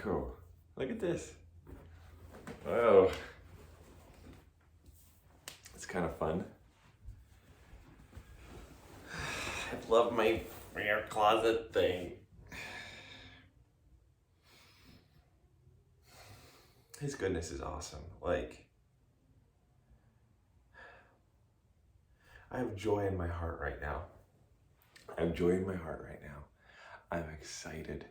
Cool. Look at this. Oh, it's kind of fun. I love my air closet thing. His goodness is awesome. Like, I have joy in my heart right now. I have joy in my heart right now. I'm excited.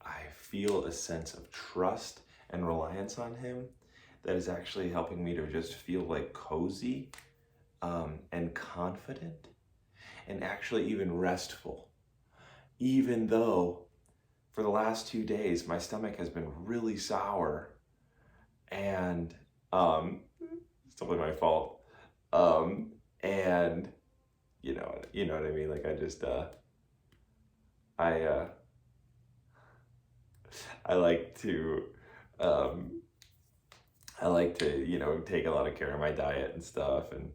I feel a sense of trust and reliance on him that is actually helping me to just feel like cozy and confident and actually even restful. Even though for the last 2 days, my stomach has been really sour and it's totally my fault. And you know what I mean? Like I like to take a lot of care of my diet and stuff and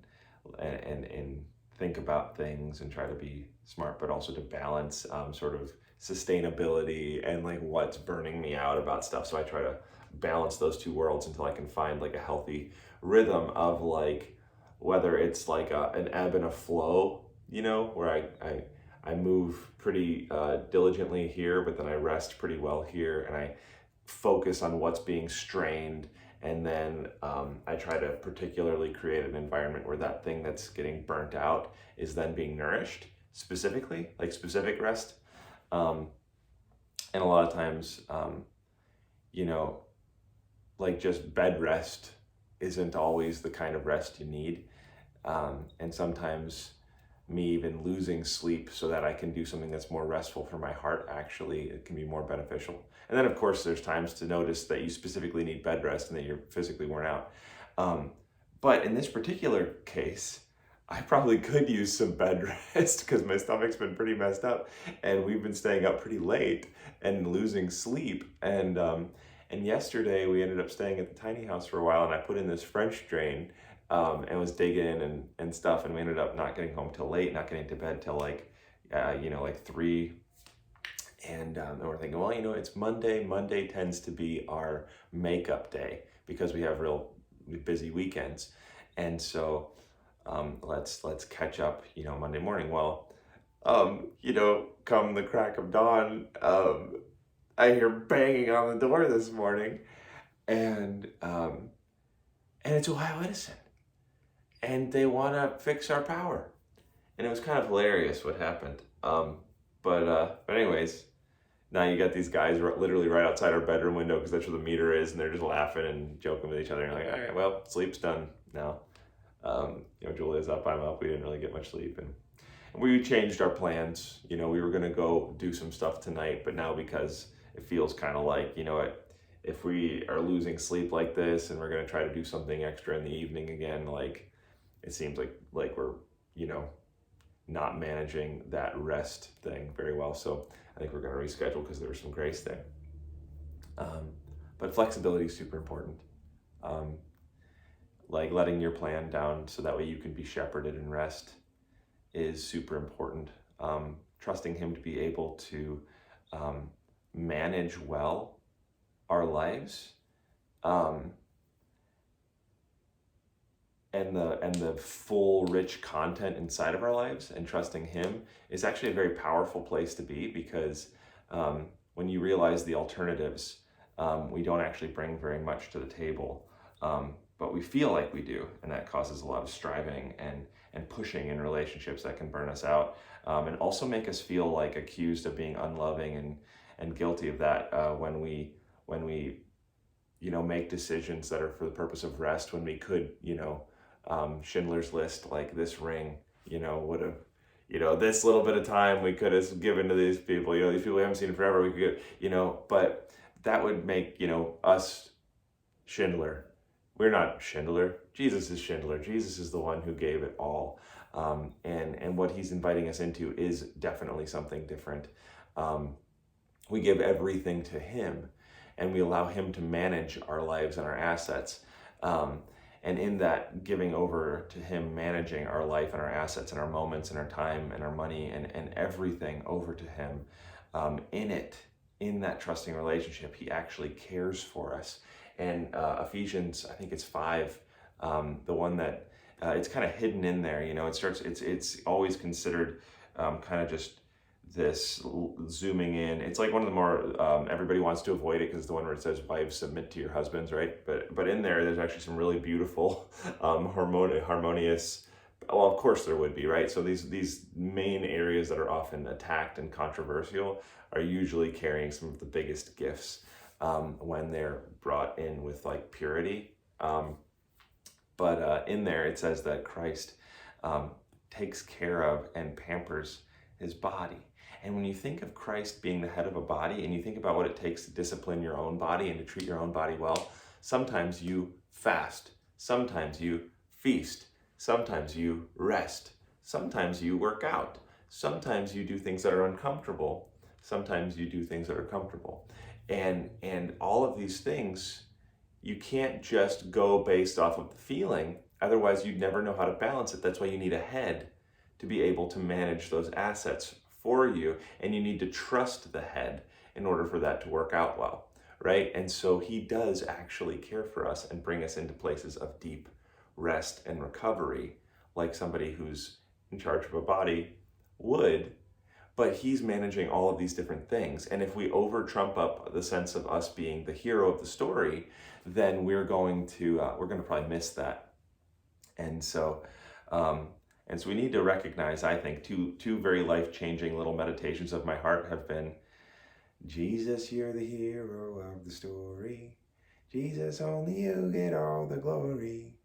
think about things and try to be smart, but also to balance sort of sustainability and like what's burning me out about stuff. So I try to balance those two worlds until I can find like a healthy rhythm of like, whether it's like an ebb and a flow, where I move pretty diligently here, but then I rest pretty well here, and I focus on what's being strained, and then I try to particularly create an environment where that thing that's getting burnt out is then being nourished specifically, like specific rest. And a lot of times, like just bed rest isn't always the kind of rest you need. And sometimes me even losing sleep so that I can do something that's more restful for my heart, actually, it can be more beneficial. And then of course there's times to notice that you specifically need bed rest and that you're physically worn out. But in this particular case, I probably could use some bed rest because my stomach's been pretty messed up and we've been staying up pretty late and losing sleep. And yesterday we ended up staying at the tiny house for a while, and I put in this French drain and was digging in and stuff, and we ended up not getting home till late, not getting to bed till like 3. And then we're thinking, well, it's Monday. Monday tends to be our makeup day because we have real busy weekends. And so let's catch up, Monday morning. Well, come the crack of dawn, I hear banging on the door this morning, and it's Ohio Edison, and they want to fix our power. And it was kind of hilarious what happened. But anyways, now you got these guys literally right outside our bedroom window because that's where the meter is, and they're just laughing and joking with each other. And you're like, all right, well, sleep's done now. Julia's up, I'm up. We didn't really get much sleep, and we changed our plans. We were gonna go do some stuff tonight, but now because it feels kind of like, if we are losing sleep like this and we're gonna try to do something extra in the evening again, like it seems like we're not managing that rest thing very well. So I think we're gonna reschedule because there was some grace there. But flexibility is super important. Like letting your plan down so that way you can be shepherded and rest is super important. Trusting him to be able to manage well our lives, and the full rich content inside of our lives, and trusting him is actually a very powerful place to be, because when you realize the alternatives, we don't actually bring very much to the table, but we feel like we do, and that causes a lot of striving and pushing in relationships that can burn us out, and also make us feel like accused of being unloving and guilty of that when we make decisions that are for the purpose of rest, when we could Schindler's List, like this ring would have this little bit of time we could have given to these people, these people we haven't seen in forever, we could but that would make us Schindler. We're not Schindler. Jesus is Schindler. Jesus is the one who gave it all. And what he's inviting us into is definitely something different. We give everything to him, and we allow him to manage our lives and our assets. And in that giving over to him, managing our life and our assets and our moments and our time and our money and everything over to him, in it, in that trusting relationship, he actually cares for us. And Ephesians, I think it's 5, the one that it's kind of hidden in there. It's always considered kind of just this zooming in. It's like one of the more everybody wants to avoid it, because it's the one where it says, "Wives, submit to your husbands," right? But in there's actually some really beautiful, harmonious. Well, of course there would be, right? So these main areas that are often attacked and controversial are usually carrying some of the biggest gifts when they're brought in with like purity. But in there it says that Christ takes care of and pampers his body. And when you think of Christ being the head of a body, and you think about what it takes to discipline your own body and to treat your own body well, sometimes you fast, sometimes you feast, sometimes you rest, sometimes you work out, sometimes you do things that are uncomfortable, sometimes you do things that are comfortable. And all of these things, you can't just go based off of the feeling, otherwise you'd never know how to balance it. That's why you need a head to be able to manage those assets for you, and you need to trust the head in order for that to work out well, right? And so he does actually care for us and bring us into places of deep rest and recovery, like somebody who's in charge of a body would, but he's managing all of these different things. And if we over trump up the sense of us being the hero of the story, then we're going to probably miss that. And so we need to recognize, I think, two very life-changing little meditations of my heart have been, Jesus, you're the hero of the story. Jesus, only you get all the glory.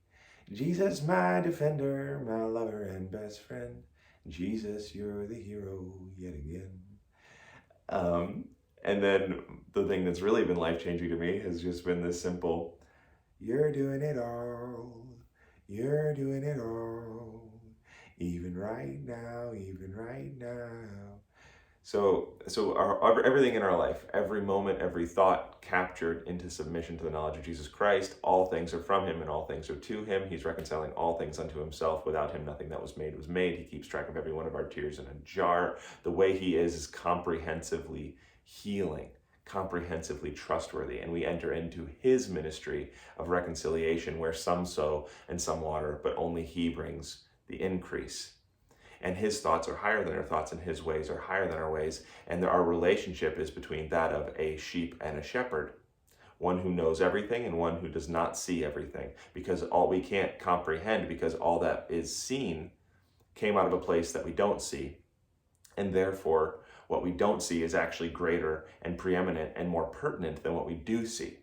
Jesus, my defender, my lover and best friend. Jesus, you're the hero yet again. And then the thing that's really been life-changing to me has just been this simple, you're doing it all. You're doing it all. Even right now, even right now. So everything in our life, every moment, every thought captured into submission to the knowledge of Jesus Christ, all things are from him and all things are to him. He's reconciling all things unto himself. Without him, nothing that was made was made. He keeps track of every one of our tears in a jar. The way he is comprehensively healing, comprehensively trustworthy. And we enter into his ministry of reconciliation, where some sow and some water, but only he brings the increase. And his thoughts are higher than our thoughts, and his ways are higher than our ways. And our relationship is between that of a sheep and a shepherd, one who knows everything and one who does not see everything, because all we can't comprehend, because all that is seen came out of a place that we don't see. And therefore, what we don't see is actually greater and preeminent and more pertinent than what we do see.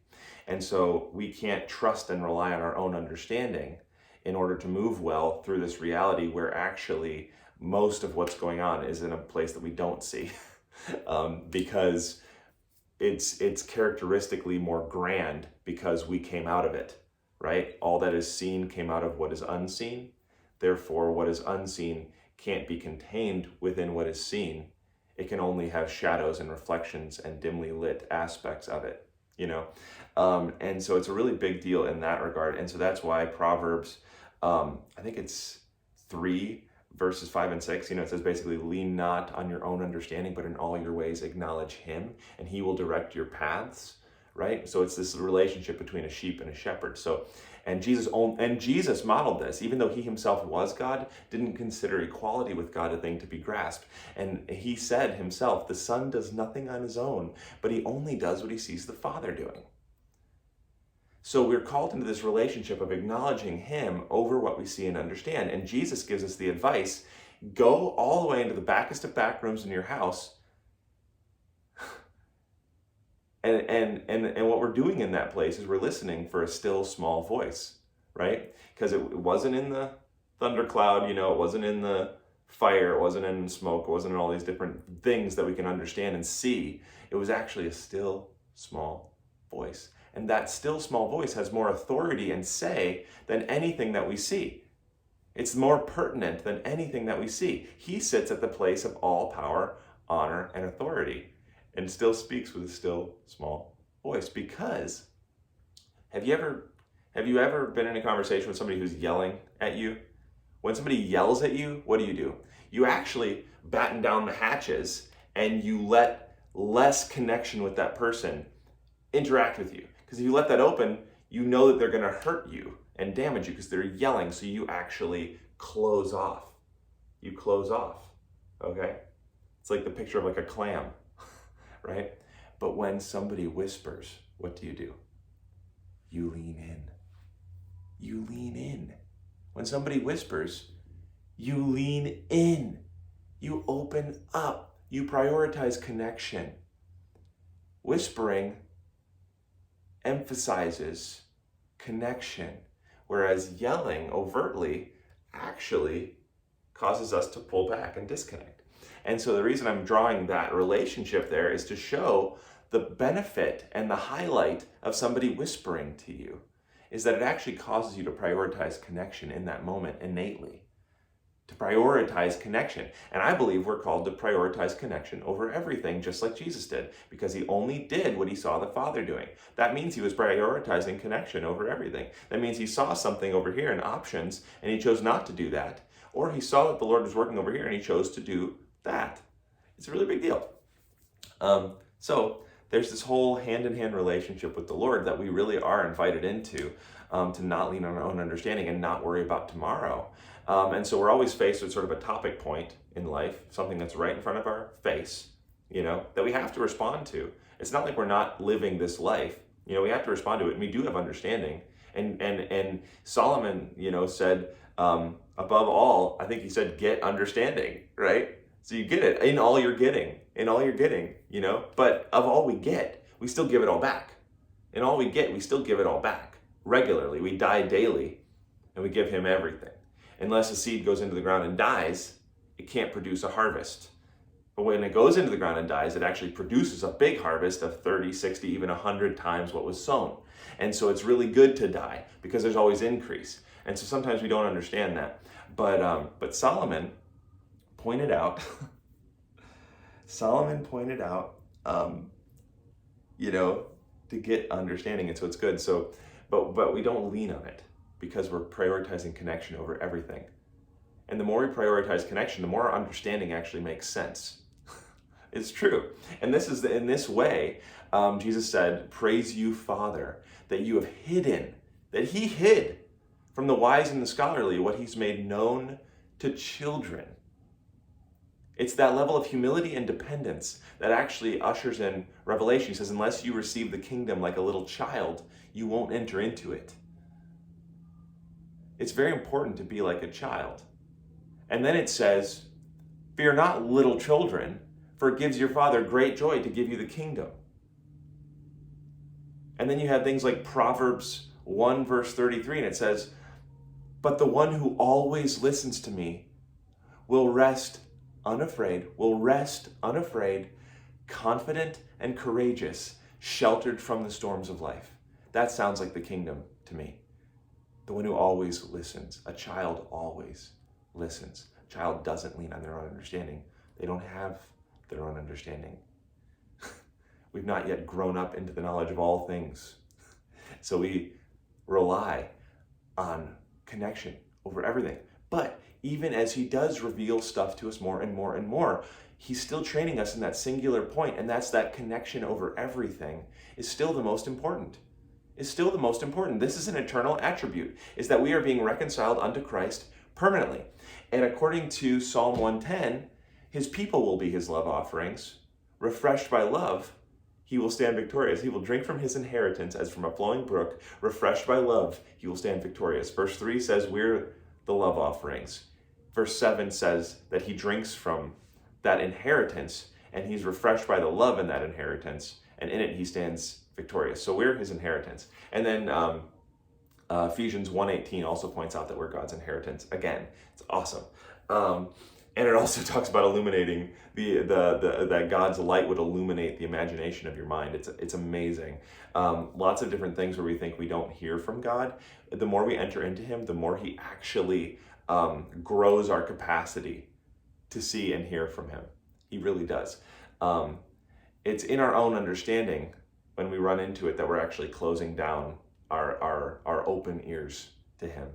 And so we can't trust and rely on our own understanding in order to move well through this reality, where actually most of what's going on is in a place that we don't see, because it's characteristically more grand because we came out of it, right? All that is seen came out of what is unseen. Therefore, what is unseen can't be contained within what is seen. It can only have shadows and reflections and dimly lit aspects of it, and so it's a really big deal in that regard. And so that's why Proverbs, I think it's 3 verses 5 and 6, it says basically, lean not on your own understanding, but in all your ways acknowledge him, and he will direct your paths, right? So it's this relationship between a sheep and a shepherd. So, and Jesus modeled this, even though he himself was God, didn't consider equality with God a thing to be grasped. And he said himself, the Son does nothing on his own, but he only does what he sees the Father doing. So we're called into this relationship of acknowledging him over what we see and understand. And Jesus gives us the advice, go all the way into the backest of back rooms in your house. And what we're doing in that place is we're listening for a still small voice, right? Because it wasn't in the thundercloud, it wasn't in the fire, it wasn't in smoke, it wasn't in all these different things that we can understand and see. It was actually a still small voice. And that still small voice has more authority and say than anything that we see. It's more pertinent than anything that we see. He sits at the place of all power, honor, and authority, and still speaks with a still small voice. Because have you ever been in a conversation with somebody who's yelling at you? When somebody yells at you, what do? You actually batten down the hatches and you let less connection with that person interact with you. Because if you let that open, you know that they're going to hurt you and damage you because they're yelling, so you actually close off. You close off, okay? It's like the picture of like a clam, right? But when somebody whispers, what do? You lean in. You lean in. When somebody whispers, you lean in. You open up. You prioritize connection. Whispering emphasizes connection, whereas yelling overtly actually causes us to pull back and disconnect. And so the reason I'm drawing that relationship there is to show the benefit and the highlight of somebody whispering to you is that it actually causes you to prioritize connection in that moment innately. To prioritize connection. And I believe we're called to prioritize connection over everything, just like Jesus did, because he only did what he saw the Father doing. That means he was prioritizing connection over everything. That means he saw something over here in options and he chose not to do that. Or he saw that the Lord was working over here and he chose to do that. It's a really big deal. So there's this whole hand-in-hand relationship with the Lord that we really are invited into, to not lean on our own understanding and not worry about tomorrow. And so we're always faced with sort of a topic point in life, something that's right in front of our face, that we have to respond to. It's not like we're not living this life. We have to respond to it, and we do have understanding. And Solomon, said, above all, I think he said, get understanding, right? So you get it in all you're getting, but of all we get, we still give it all back. In all we get, we still give it all back regularly. We die daily and we give him everything. Unless a seed goes into the ground and dies, it can't produce a harvest. But when it goes into the ground and dies, it actually produces a big harvest of 30, 60, even 100 times what was sown. And so it's really good to die because there's always increase. And so sometimes we don't understand that. But Solomon pointed out, to get understanding. And so it's good. So, but we don't lean on it, because we're prioritizing connection over everything. And the more we prioritize connection, the more our understanding actually makes sense. It's true. And in this way, Jesus said, praise you, Father, that you have hidden, that he hid from the wise and the scholarly what he's made known to children. It's that level of humility and dependence that actually ushers in revelation. He says, unless you receive the kingdom like a little child, you won't enter into it. It's very important to be like a child. And then it says, fear not, little children, for it gives your Father great joy to give you the kingdom. And then you have things like Proverbs 1 verse 33, and it says, but the one who always listens to me will rest unafraid, confident and courageous, sheltered from the storms of life. That sounds like the kingdom to me. The one who always listens. A child always listens. A child doesn't lean on their own understanding. They don't have their own understanding. We've not yet grown up into the knowledge of all things. So we rely on connection over everything. But even as he does reveal stuff to us more and more and more, he's still training us in that singular point, and that's that connection over everything is still the most important. This is an eternal attribute, is that we are being reconciled unto Christ permanently. And according to Psalm 110, his people will be his love offerings. Refreshed by love, he will stand victorious. He will drink from his inheritance as from a flowing brook. Refreshed by love, he will stand victorious. Verse 3 says we're the love offerings. Verse 7 says that he drinks from that inheritance and he's refreshed by the love in that inheritance, and in it he stands victorious. So we're his inheritance. And then Ephesians 1:18 also points out that we're God's inheritance. Again, it's awesome. And it also talks about illuminating that God's light would illuminate the imagination of your mind. It's amazing. Lots of different things where we think we don't hear from God. The more we enter into him, the more he actually grows our capacity to see and hear from him. He really does. It's in our own understanding when we run into it that we're actually closing down our open ears to him.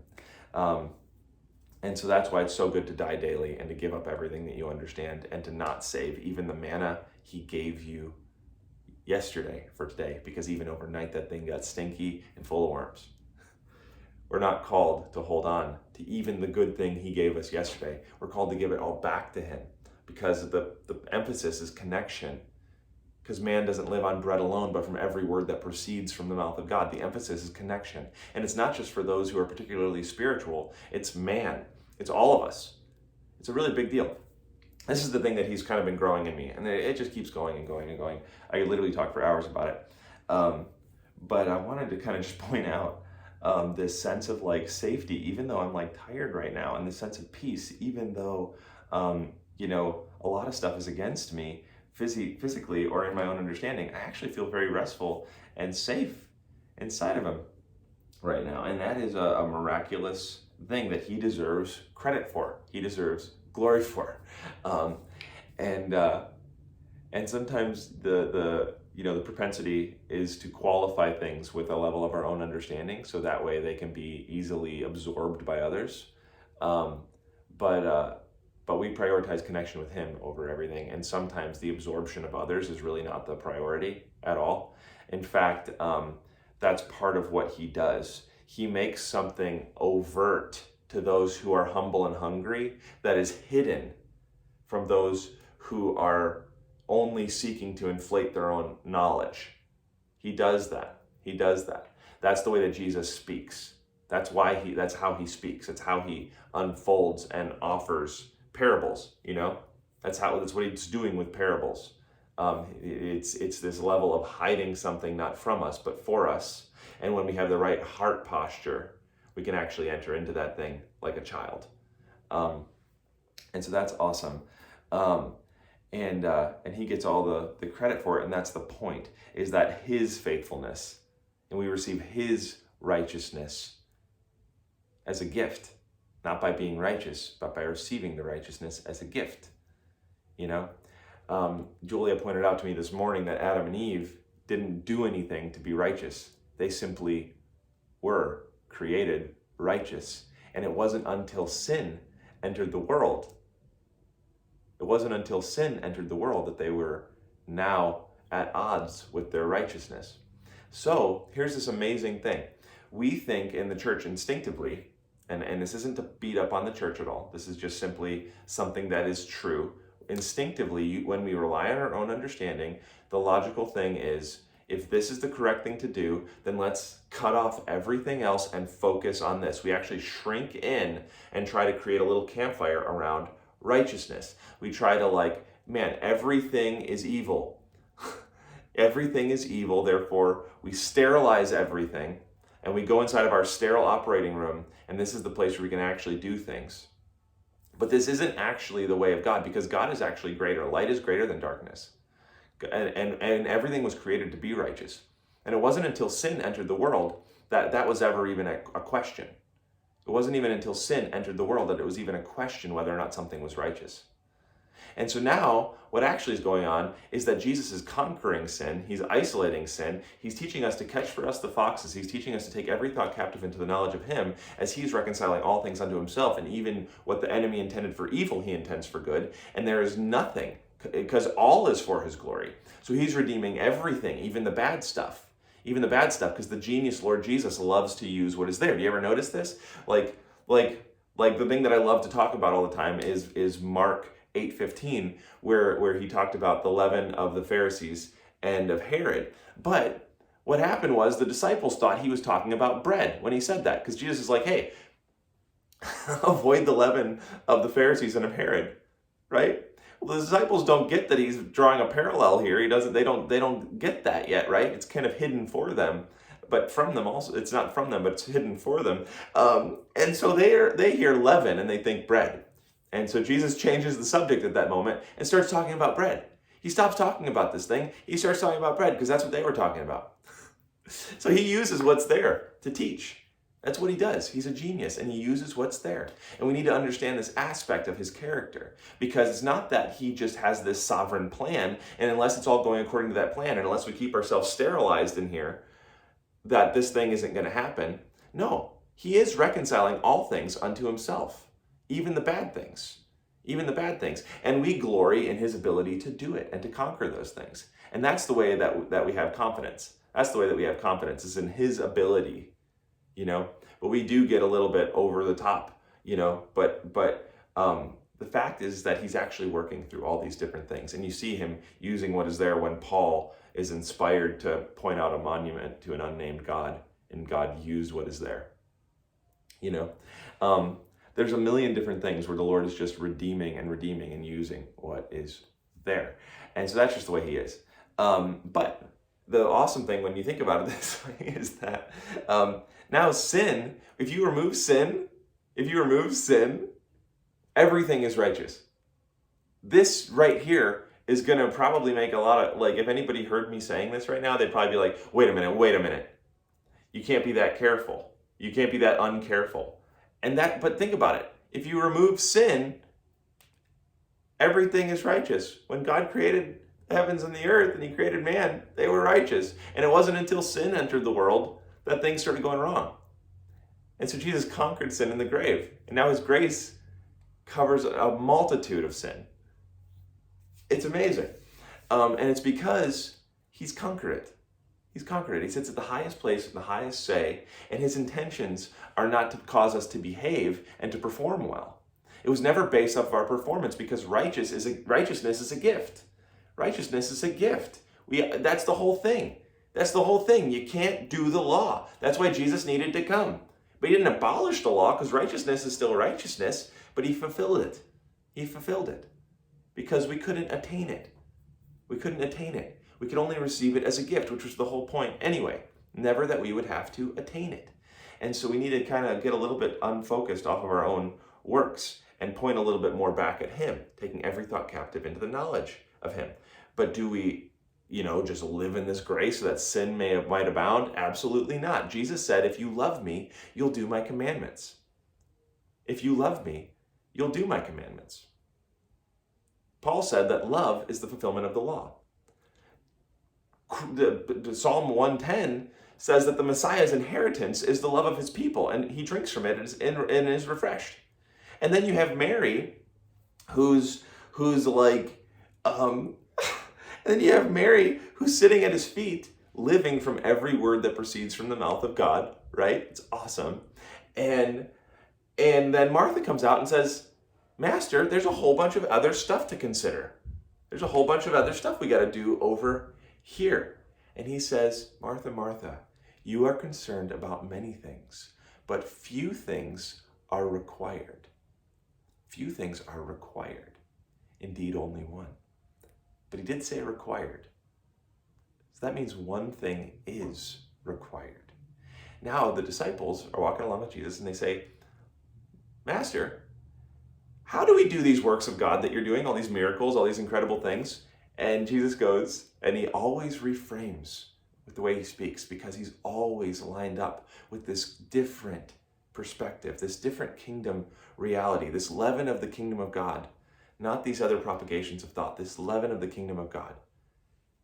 And so that's why it's so good to die daily and to give up everything that you understand and to not save even the manna he gave you yesterday for today, because even overnight that thing got stinky and full of worms. We're not called to hold on to even the good thing he gave us yesterday. We're called to give it all back to him, because the emphasis is connection. Because man doesn't live on bread alone, but from every word that proceeds from the mouth of God. The emphasis is connection. And it's not just for those who are particularly spiritual. It's man. It's all of us. It's a really big deal. This is the thing that he's kind of been growing in me. And it just keeps going and going and going. I could literally talk for hours about it. But I wanted to kind of just point out this sense of like safety, even though I'm like tired right now, and this sense of peace, even though, a lot of stuff is against me physically or in my own understanding. I actually feel very restful and safe inside of him right now. And that is a miraculous thing that he deserves credit for. He deserves glory for. And sometimes the propensity is to qualify things with a level of our own understanding, so that way they can be easily absorbed by others. But we prioritize connection with him over everything. And sometimes the absorption of others is really not the priority at all. In fact, that's part of what he does. He makes something overt to those who are humble and hungry that is hidden from those who are only seeking to inflate their own knowledge. He does that. He does that. That's the way that Jesus speaks. That's how he speaks. It's how he unfolds and offers parables, That's what he's doing with parables. It's this level of hiding something not from us, but for us. And when we have the right heart posture, we can actually enter into that thing like a child. And so that's awesome. And he gets all the credit for it. And that's the point, is that his faithfulness, and we receive his righteousness as a gift, not by being righteous, but by receiving the righteousness as a gift. Julia pointed out to me this morning that Adam and Eve didn't do anything to be righteous. They simply were created righteous. And it wasn't until sin entered the world. It wasn't until sin entered the world that they were now at odds with their righteousness. So here's this amazing thing. We think in the church instinctively, and this isn't to beat up on the church at all. This is just simply something that is true. Instinctively, when we rely on our own understanding, the logical thing is, if this is the correct thing to do, then let's cut off everything else and focus on this. We actually shrink in and try to create a little campfire around righteousness. We try to everything is evil. Everything is evil, therefore we sterilize everything, and we go inside of our sterile operating room, and this is the place where we can actually do things. But this isn't actually the way of God, because God is actually greater. Light is greater than darkness. And everything was created to be righteous. And it wasn't until sin entered the world that was ever even a question. It wasn't even until sin entered the world that it was even a question whether or not something was righteous. And so now, what actually is going on is that Jesus is conquering sin. He's isolating sin. He's teaching us to catch for us the foxes. He's teaching us to take every thought captive into the knowledge of him, as he's reconciling all things unto himself. And even what the enemy intended for evil, he intends for good. And there is nothing, because all is for his glory. So he's redeeming everything, even the bad stuff. Even the bad stuff, because the genius Lord Jesus loves to use what is there. Do you ever notice this? Like the thing that I love to talk about all the time is Mark 8:15, where he talked about the leaven of the Pharisees and of Herod. But what happened was the disciples thought he was talking about bread when he said that, because Jesus is like, hey, avoid the leaven of the Pharisees and of Herod, right? Well, the disciples don't get that he's drawing a parallel here. They don't get that yet, right? It's kind of hidden for them, but from them also. It's not from them, but it's hidden for them. And so they hear leaven and they think bread. And so Jesus changes the subject at that moment and starts talking about bread. He stops talking about this thing. He starts talking about bread, because that's what they were talking about. So he uses what's there to teach. That's what he does. He's a genius, and he uses what's there. And we need to understand this aspect of his character, because it's not that he just has this sovereign plan, and unless it's all going according to that plan, and unless we keep ourselves sterilized in here, that this thing isn't going to happen. No, he is reconciling all things unto himself, even the bad things. even the bad things. And we glory in his ability to do it and to conquer those things. And that's the way that we have confidence. That's the way that we have confidence, is in his ability, But we do get a little bit over the top, But the fact is that he's actually working through all these different things. And you see him using what is there when Paul is inspired to point out a monument to an unnamed God, and God used what is there. There's a million different things where the Lord is just redeeming and using what is there. And so that's just the way he is. But the awesome thing when you think about it this way is that now sin, if you remove sin, everything is righteous. This right here is going to probably make a lot of, if anybody heard me saying this right now, they'd probably be like, wait a minute. You can't be that careful. You can't be that uncareful. But think about it. If you remove sin, everything is righteous. When God created the heavens and the earth and he created man, they were righteous. And it wasn't until sin entered the world that things started going wrong. And so Jesus conquered sin in the grave. And now his grace covers a multitude of sin. It's amazing. And it's because he's conquered it. He's conquered it. He sits at the highest place, the highest say, and his intentions are not to cause us to behave and to perform well. It was never based off of our performance, because righteousness is a gift. Righteousness is a gift. That's the whole thing. That's the whole thing. You can't do the law. That's why Jesus needed to come. But he didn't abolish the law, because righteousness is still righteousness, but he fulfilled it. He fulfilled it because we couldn't attain it. We could only receive it as a gift, which was the whole point anyway. Never that we would have to attain it. And so we need to kind of get a little bit unfocused off of our own works and point a little bit more back at him, taking every thought captive into the knowledge of him. But do we, just live in this grace so that sin might abound? Absolutely not. Jesus said, if you love me, you'll do my commandments. If you love me, you'll do my commandments. Paul said that love is the fulfillment of the law. The Psalm 110 says that the Messiah's inheritance is the love of his people, and he drinks from it and is refreshed. And then you have Mary, who's sitting at his feet, living from every word that proceeds from the mouth of God, right? It's awesome. And then Martha comes out and says, Master, there's a whole bunch of other stuff to consider. There's a whole bunch of other stuff we got to do over here. And he says, Martha, Martha, you are concerned about many things, but few things are required. Few things are required. Indeed, only one. But he did say required. So that means one thing is required. Now the disciples are walking along with Jesus and they say, Master, how do we do these works of God that you're doing, all these miracles, all these incredible things? And Jesus goes, and he always reframes with the way he speaks, because he's always lined up with this different perspective, this different kingdom reality, this leaven of the kingdom of God, not these other propagations of thought, this leaven of the kingdom of God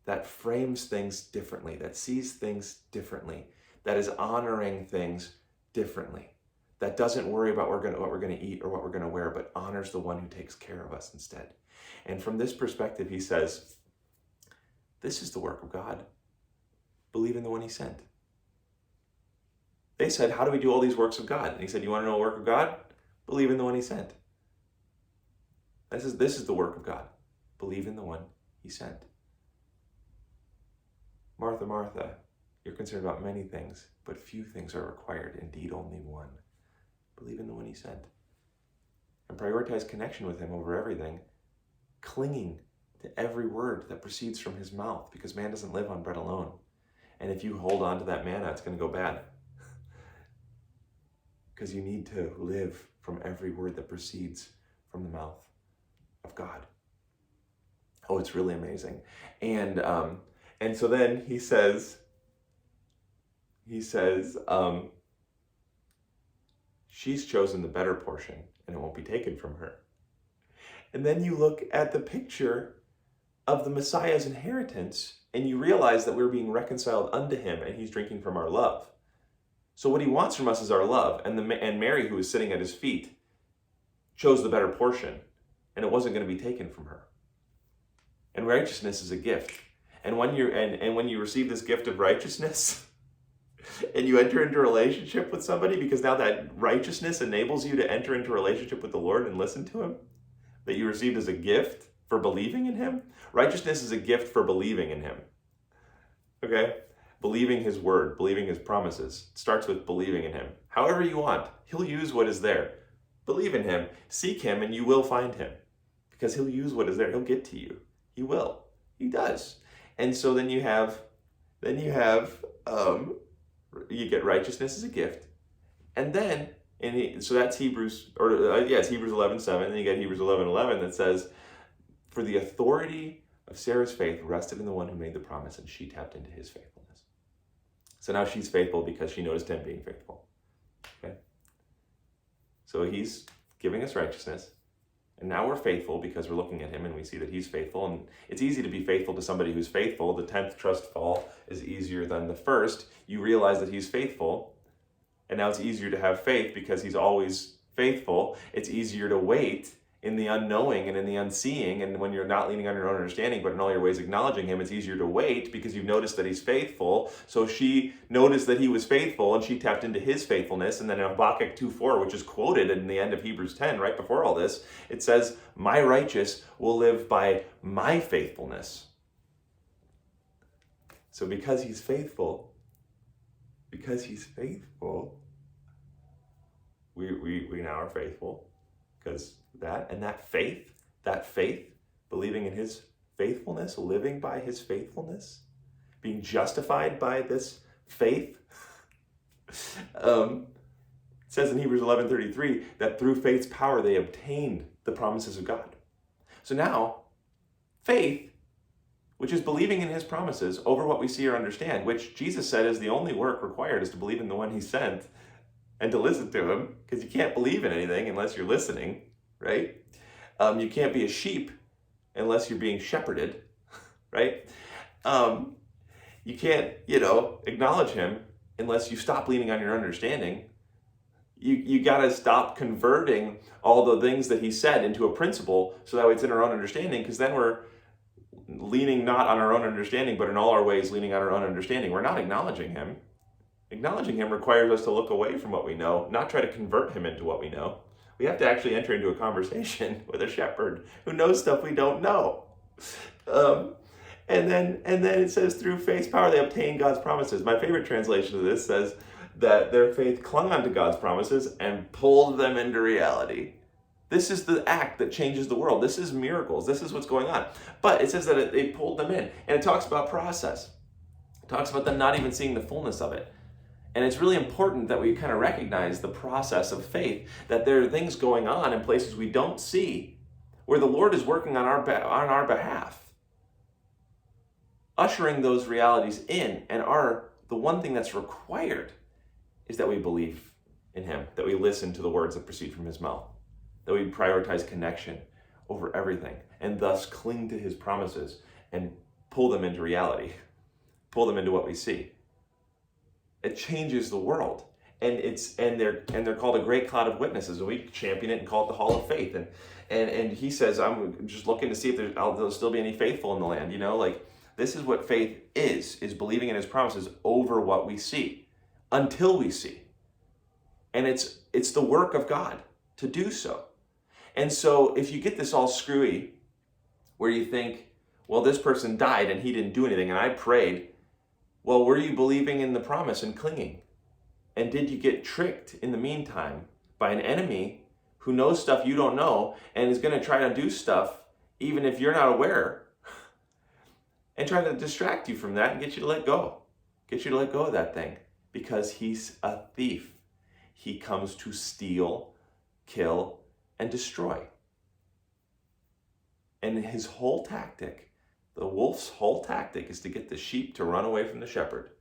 that frames things differently, that sees things differently, that is honoring things differently, that doesn't worry about what we're going to eat or what we're going to wear, but honors the one who takes care of us instead. And from this perspective, he says, this is the work of God. Believe in the one he sent. They said, how do we do all these works of God? And he said, you want to know a work of God? Believe in the one he sent. This is the work of God. Believe in the one he sent. Martha, Martha, you're concerned about many things, but few things are required. Indeed, only one. Believe in the one he sent. And prioritize connection with him over everything, clinging to every word that proceeds from his mouth, because man doesn't live on bread alone. And if you hold on to that manna, it's going to go bad. Because you need to live from every word that proceeds from the mouth of God. Oh, it's really amazing. And so then he says, she's chosen the better portion, and it won't be taken from her. And then you look at the picture of the Messiah's inheritance, and you realize that we're being reconciled unto him, and he's drinking from our love. So what he wants from us is our love. And Mary, who is sitting at his feet, chose the better portion. and it wasn't going to be taken from her. And righteousness is a gift. And when you receive this gift of righteousness, and you enter into a relationship with somebody, because now that righteousness enables you to enter into a relationship with the Lord and listen to him, that you received as a gift for believing in him. Righteousness is a gift for believing in him. Okay? Believing his word, believing his promises. It starts with believing in him. However you want, he'll use what is there. Believe in him, seek him, and you will find him. Because he'll use what is there. He'll get to you. He will. He does. And so then you get righteousness as a gift. And then, so that's Hebrews 11:7. And you get Hebrews 11:11 that says, for the authority of Sarah's faith rested in the one who made the promise, and she tapped into his faithfulness. So now she's faithful because she noticed him being faithful. Okay? So he's giving us righteousness. And now we're faithful because we're looking at him and we see that he's faithful. And it's easy to be faithful to somebody who's faithful. The 10th trust fall is easier than the first. You realize that he's faithful. And now it's easier to have faith because he's always faithful. It's easier to wait in the unknowing and in the unseeing. And when you're not leaning on your own understanding, but in all your ways acknowledging him, it's easier to wait because you've noticed that he's faithful. So she noticed that he was faithful and she tapped into his faithfulness. And then in Habakkuk 2:4, which is quoted in the end of Hebrews 10, right before all this, it says, my righteous will live by my faithfulness. So because he's faithful, we now are faithful. Because that faith, believing in his faithfulness, living by his faithfulness, being justified by this faith. It says in Hebrews 11:33 that through faith's power they obtained the promises of God. So now, faith, which is believing in his promises over what we see or understand, which Jesus said is the only work required is to believe in the one he sent and to listen to him, because you can't believe in anything unless you're listening, right? You can't be a sheep unless you're being shepherded, right? You can't, acknowledge him unless you stop leaning on your understanding. You got to stop converting all the things that he said into a principle so that way it's in our own understanding, because then we're leaning not on our own understanding, but in all our ways leaning on our own understanding. We're not acknowledging him. Acknowledging him requires us to look away from what we know, not try to convert him into what we know. We have to actually enter into a conversation with a shepherd who knows stuff we don't know. And then it says through faith's power they obtain God's promises. My favorite translation of this says that their faith clung onto God's promises and pulled them into reality. This is the act that changes the world. This is miracles. This is what's going on. But it says that they pulled them in. And it talks about process. It talks about them not even seeing the fullness of it. And it's really important that we kind of recognize the process of faith, that there are things going on in places we don't see, where the Lord is working on our behalf, ushering those realities in. And the one thing that's required is that we believe in him, that we listen to the words that proceed from his mouth, that we prioritize connection over everything, and thus cling to his promises and pull them into reality, pull them into what we see. It changes the world, and they're called a great cloud of witnesses, and we champion it and call it the Hall of Faith. And he says, I'm just looking to see if there'll still be any faithful in the land. This is what faith is believing in his promises over what we see, until we see, and it's the work of God to do so. And so if you get this all screwy, where you think, well, this person died and he didn't do anything, and I prayed. Well, were you believing in the promise and clinging? And did you get tricked in the meantime by an enemy who knows stuff you don't know and is going to try to do stuff even if you're not aware, and try to distract you from that and get you to let go? Get you to let go of that thing, because he's a thief. He comes to steal, kill, and destroy. And his whole tactic, the wolf's whole tactic, is to get the sheep to run away from the shepherd,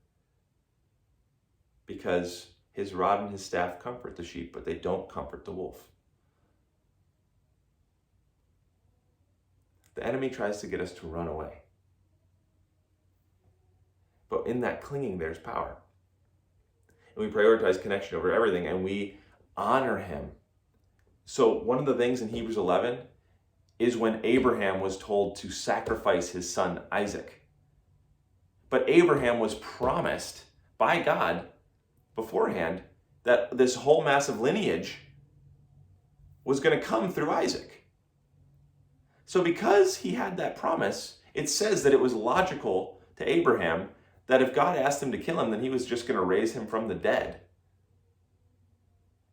because his rod and his staff comfort the sheep, but they don't comfort the wolf. The enemy tries to get us to run away. But in that clinging, there's power. And we prioritize connection over everything, and we honor him. So one of the things in Hebrews 11 is when Abraham was told to sacrifice his son Isaac. But Abraham was promised by God beforehand that this whole massive lineage was going to come through Isaac. So because he had that promise, it says that it was logical to Abraham that if God asked him to kill him, then he was just going to raise him from the dead.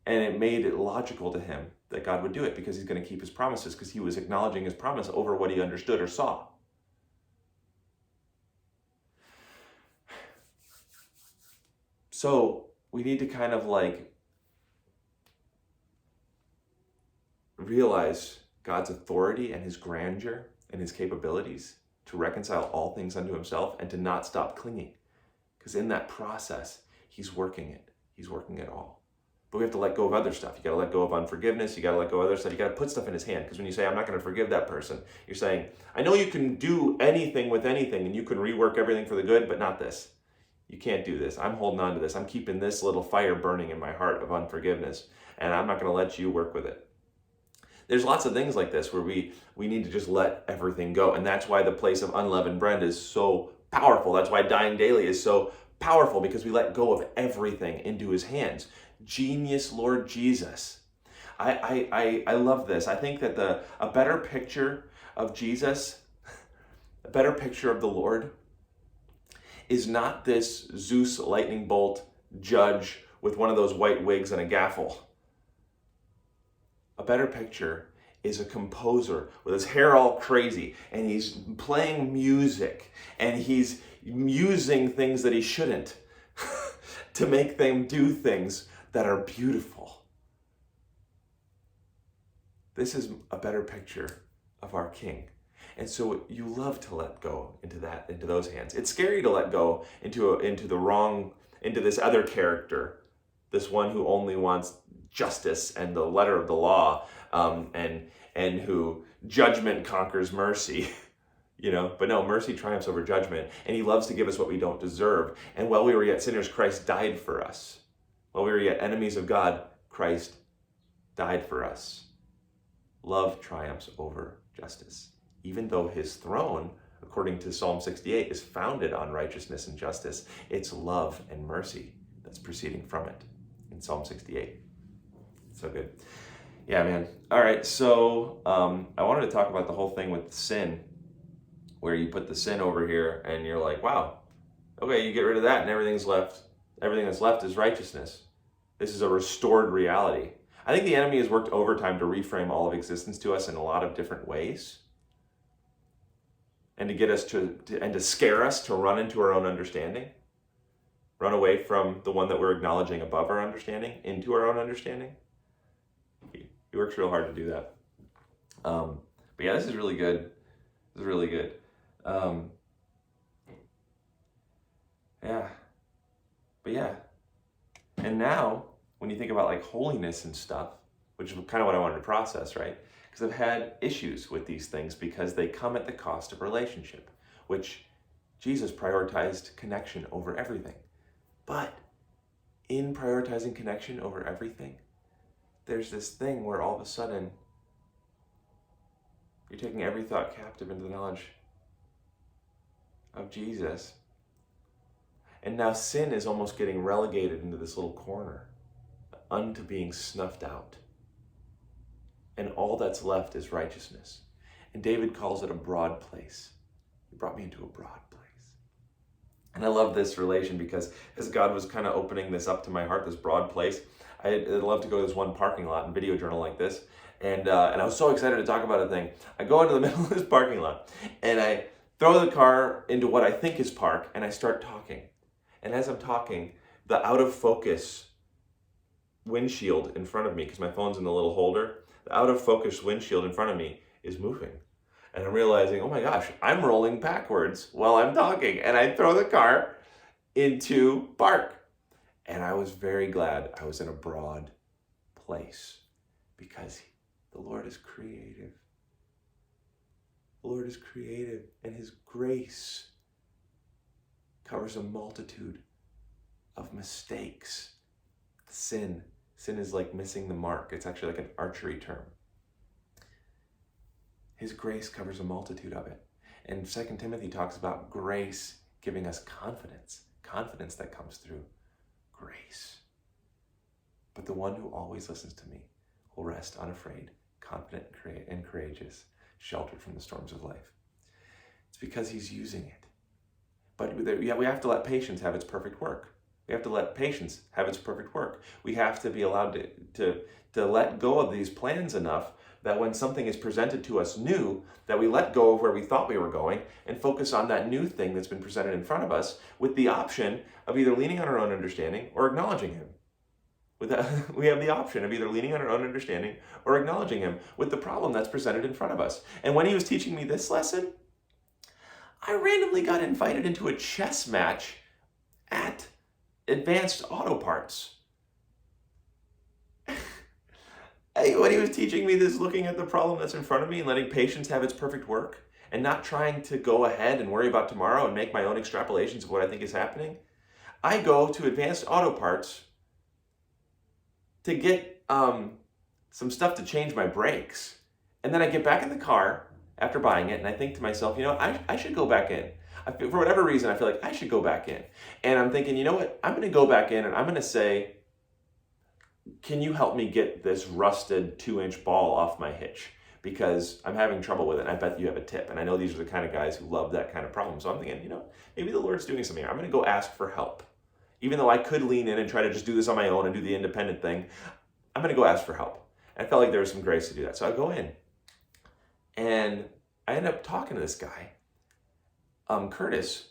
And it made it logical to him that God would do it because he's going to keep his promises, because he was acknowledging his promise over what he understood or saw. So we need to kind of like realize God's authority and his grandeur and his capabilities to reconcile all things unto himself and to not stop clinging. Because in that process, he's working it. He's working it all. But we have to let go of other stuff. You got to let go of unforgiveness. You got to let go of other stuff. You got to put stuff in his hand. Because when you say, I'm not going to forgive that person, you're saying, I know you can do anything with anything and you can rework everything for the good, but not this. You can't do this. I'm holding on to this. I'm keeping this little fire burning in my heart of unforgiveness, and I'm not going to let you work with it. There's lots of things like this where we need to just let everything go. And that's why the place of unleavened bread is so powerful. That's why dying daily is so powerful, because we let go of everything into his hands. Genius Lord Jesus. I love this. I think that a better picture of Jesus, a better picture of the Lord, is not this Zeus lightning bolt judge with one of those white wigs and a gaffle. A better picture is a composer with his hair all crazy, and he's playing music, and he's using things that he shouldn't to make them do things that are beautiful. This is a better picture of our King. And so you love to let go into those hands. It's scary to let go into this other character, this one who only wants justice and the letter of the law, and who judgment conquers mercy, But no, mercy triumphs over judgment, and he loves to give us what we don't deserve. And while we were yet sinners, Christ died for us. While we were yet enemies of God, Christ died for us. Love triumphs over justice. Even though his throne, according to Psalm 68, is founded on righteousness and justice, it's love and mercy that's proceeding from it in Psalm 68. So good. Yeah, man. All right, so I wanted to talk about the whole thing with sin, where you put the sin over here and you're like, wow, okay, you get rid of that and everything that's left is righteousness. This is a restored reality. I think the enemy has worked overtime to reframe all of existence to us in a lot of different ways, and to get us to scare us to run into our own understanding, run away from the one that we're acknowledging above our understanding into our own understanding. He works real hard to do that. But yeah, this is really good. This is really good. Yeah. But yeah. And now, when you think about like holiness and stuff, which is kind of what I wanted to process, right? Because I've had issues with these things because they come at the cost of relationship, which Jesus prioritized connection over everything. But in prioritizing connection over everything, there's this thing where all of a sudden you're taking every thought captive into the knowledge of Jesus. And now sin is almost getting relegated into this little corner unto being snuffed out. And all that's left is righteousness. And David calls it a broad place. He brought me into a broad place. And I love this relation because as God was kind of opening this up to my heart, this broad place, I'd love to go to this one parking lot and video journal like this. And I was so excited to talk about a thing. I go into the middle of this parking lot and I throw the car into what I think is park and I start talking. And as I'm talking, the out of focus windshield in front of me, because my phone's in the little holder, the out of focus windshield in front of me is moving. And I'm realizing, oh my gosh, I'm rolling backwards while I'm talking. And I throw the car into park. And I was very glad I was in a broad place because the Lord is creative. The Lord is creative, and his grace covers a multitude of mistakes. Sin is like missing the mark. It's actually like an archery term. His grace covers a multitude of it. And 2 Timothy talks about grace giving us confidence that comes through grace. But the one who always listens to me will rest unafraid, confident and courageous, sheltered from the storms of life. It's because he's using it. But we have to let patience have its perfect work. We have to let patience have its perfect work. We have to be allowed to let go of these plans enough that when something is presented to us new, that we let go of where we thought we were going and focus on that new thing that's been presented in front of us with the option of either leaning on our own understanding or acknowledging him. We have the option of either leaning on our own understanding or acknowledging him with the problem that's presented in front of us. And when he was teaching me this lesson, I randomly got invited into a chess match at Advanced Auto Parts. When he was teaching me this, looking at the problem that's in front of me and letting patience have its perfect work and not trying to go ahead and worry about tomorrow and make my own extrapolations of what I think is happening, I go to Advanced Auto Parts to get some stuff to change my brakes. And then I get back in the car after buying it and I think to myself, I should go back in. For whatever reason, I feel like I should go back in. And I'm thinking, you know what? I'm going to go back in and I'm going to say, can you help me get this rusted 2-inch ball off my hitch? Because I'm having trouble with it and I bet you have a tip. And I know these are the kind of guys who love that kind of problem. So I'm thinking, maybe the Lord's doing something here. I'm going to go ask for help. Even though I could lean in and try to just do this on my own and do the independent thing, I'm going to go ask for help. And I felt like there was some grace to do that. So I go in and I end up talking to this guy, Curtis,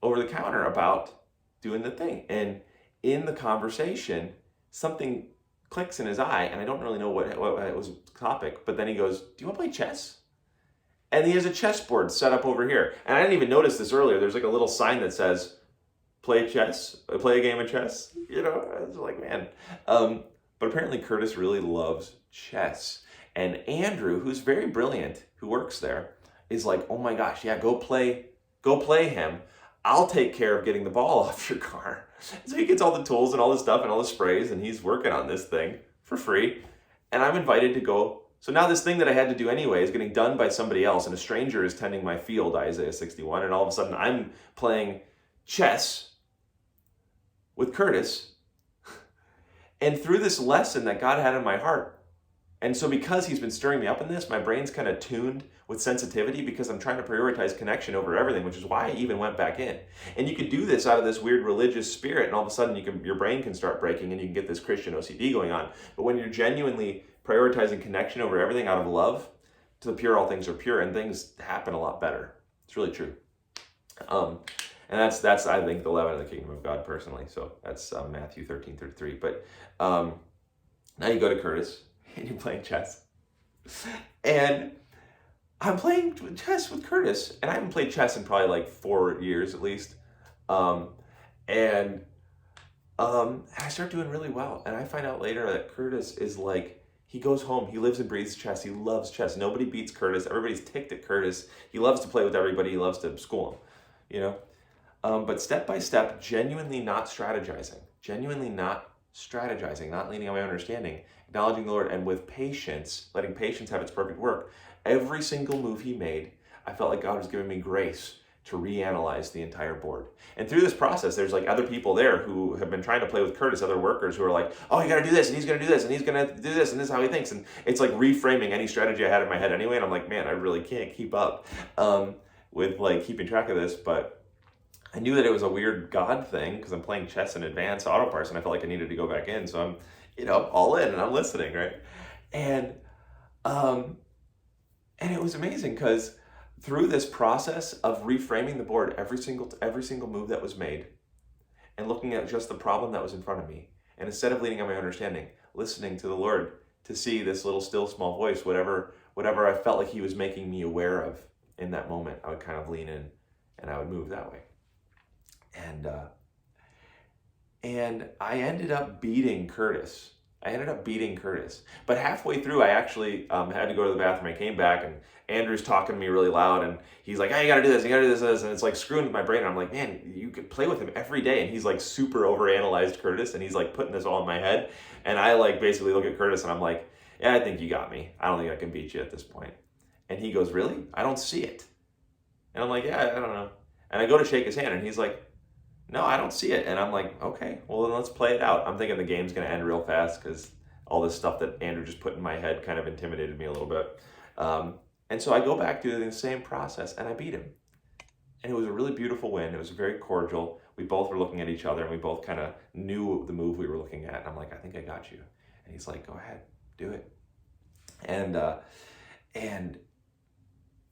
over the counter about doing the thing. And in the conversation, something clicks in his eye, and I don't really know what was the topic, but then he goes, do you want to play chess? And he has a chessboard set up over here. And I didn't even notice this earlier. There's like a little sign that says, play a game of chess. I was like, man. But apparently Curtis really loves chess. And Andrew, who's very brilliant, who works there, is like, oh my gosh, yeah, go play him. I'll take care of getting the ball off your car. So he gets all the tools and all the stuff and all the sprays, and he's working on this thing for free. And I'm invited to go. So now this thing that I had to do anyway is getting done by somebody else, and a stranger is tending my field, Isaiah 61, and all of a sudden I'm playing chess with Curtis. And through this lesson that God had in my heart, and so because he's been stirring me up in this, my brain's kind of tuned with sensitivity because I'm trying to prioritize connection over everything, which is why I even went back in. And you could do this out of this weird religious spirit, and all of a sudden your brain can start breaking and you can get this Christian OCD going on. But when you're genuinely prioritizing connection over everything out of love, to the pure all things are pure, and things happen a lot better. It's really true. And that's I think the leaven of the kingdom of God personally. So that's Matthew 13:33. But now you go to Curtis and you're playing chess. And I'm playing chess with Curtis, and I haven't played chess in probably like 4 years at least. And I start doing really well. And I find out later that Curtis is like, he goes home, he lives and breathes chess, he loves chess. Nobody beats Curtis, everybody's ticked at Curtis. He loves to play with everybody, he loves to school him, But step by step, genuinely not strategizing, not leaning on my understanding, acknowledging the Lord, and with patience, letting patience have its perfect work. Every single move he made, I felt like God was giving me grace to reanalyze the entire board. And through this process, there's like other people there who have been trying to play with Curtis, other workers who are like, oh, you got to do this, and he's going to do this, and he's going to do this, and this is how he thinks. And it's like reframing any strategy I had in my head anyway. And I'm like, man, I really can't keep up with like keeping track of this. But I knew that it was a weird God thing because I'm playing chess in Advanced Auto Parts, and I felt like I needed to go back in. So I'm, all in, and I'm listening, right? And it was amazing because through this process of reframing the board, every single move that was made, and looking at just the problem that was in front of me, and instead of leaning on my understanding, listening to the Lord to see this little still small voice, whatever I felt like he was making me aware of in that moment, I would kind of lean in and I would move that way. And I ended up beating Curtis. But halfway through, I actually had to go to the bathroom. I came back, and Andrew's talking to me really loud, and he's like, hey, you gotta do this, and it's like screwing with my brain. And I'm like, man, you could play with him every day. And he's like super overanalyzed Curtis, and he's like putting this all in my head. And I like basically look at Curtis, and I'm like, yeah, I think you got me. I don't think I can beat you at this point. And he goes, really? I don't see it. And I'm like, yeah, I don't know. And I go to shake his hand and he's like, no, I don't see it. And I'm like, okay, well then let's play it out. I'm thinking the game's going to end real fast because all this stuff that Andrew just put in my head kind of intimidated me a little bit. And so I go back through the same process and I beat him. And it was a really beautiful win. It was very cordial. We both were looking at each other and we both kind of knew the move we were looking at. And I'm like, I think I got you. And he's like, go ahead, do it.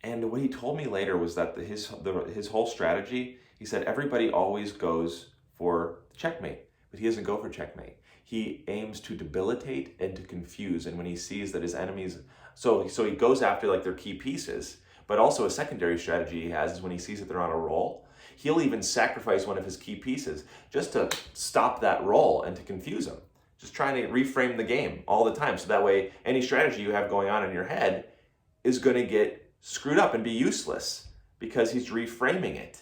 And what he told me later was that his whole strategy, he said everybody always goes for checkmate, but he doesn't go for checkmate. He aims to debilitate and to confuse. And when he sees that his enemies, so he goes after like their key pieces, but also a secondary strategy he has is when he sees that they're on a roll, he'll even sacrifice one of his key pieces just to stop that roll and to confuse them. Just trying to reframe the game all the time. So that way, any strategy you have going on in your head is going to get screwed up and be useless because he's reframing it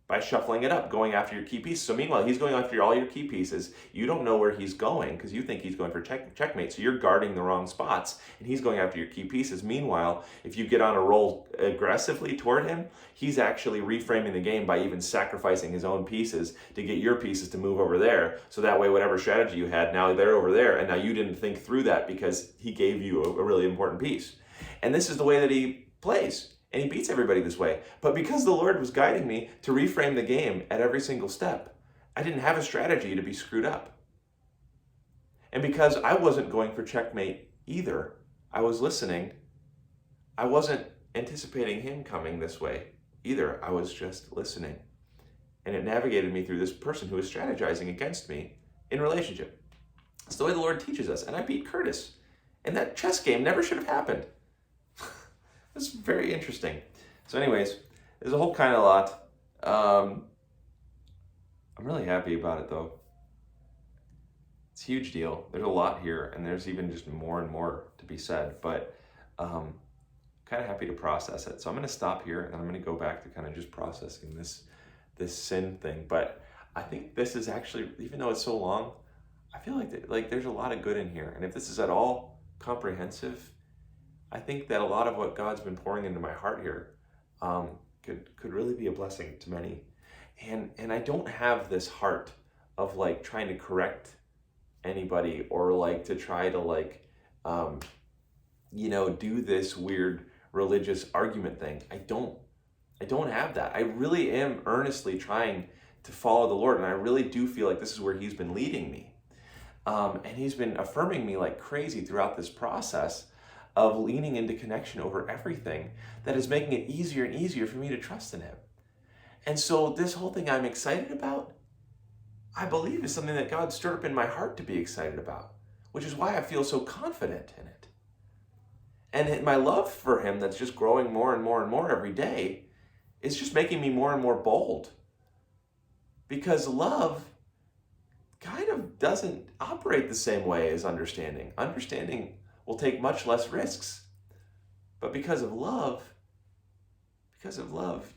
by shuffling it up, going after your key pieces. So meanwhile, he's going after all your key pieces. You don't know where he's going because you think he's going for checkmate. So you're guarding the wrong spots and he's going after your key pieces. Meanwhile, if you get on a roll aggressively toward him, he's actually reframing the game by even sacrificing his own pieces to get your pieces to move over there. So that way, whatever strategy you had, now they're over there. And now you didn't think through that because he gave you a really important piece. And this is the way that he plays. And he beats everybody this way. But because the Lord was guiding me to reframe the game at every single step, I didn't have a strategy to be screwed up. And because I wasn't going for checkmate either, I was listening. I wasn't anticipating him coming this way either. I was just listening. And it navigated me through this person who was strategizing against me in relationship. It's the way the Lord teaches us. And I beat Curtis. And that chess game never should have happened. It's very interesting. So anyways, there's a whole kind of lot. I'm really happy about it though. It's a huge deal. There's a lot here and there's even just more and more to be said, but kind of happy to process it. So I'm going to stop here and I'm going to go back to kind of just processing this sin thing. But I think this is actually, even though it's so long, I feel like there's a lot of good in here. And if this is at all comprehensive, I think that a lot of what God's been pouring into my heart here could really be a blessing to many. And I don't have this heart of like trying to correct anybody or like to try to like, do this weird religious argument thing. I don't have that. I really am earnestly trying to follow the Lord. And I really do feel like this is where he's been leading me. And he's been affirming me like crazy throughout this process of leaning into connection over everything that is making it easier and easier for me to trust in him. And so this whole thing I'm excited about, I believe is something that God stirred up in my heart to be excited about, which is why I feel so confident in it. And my love for him that's just growing more and more and more every day is just making me more and more bold. Because love kind of doesn't operate the same way as understanding. Understanding will take much less risks. But because of love,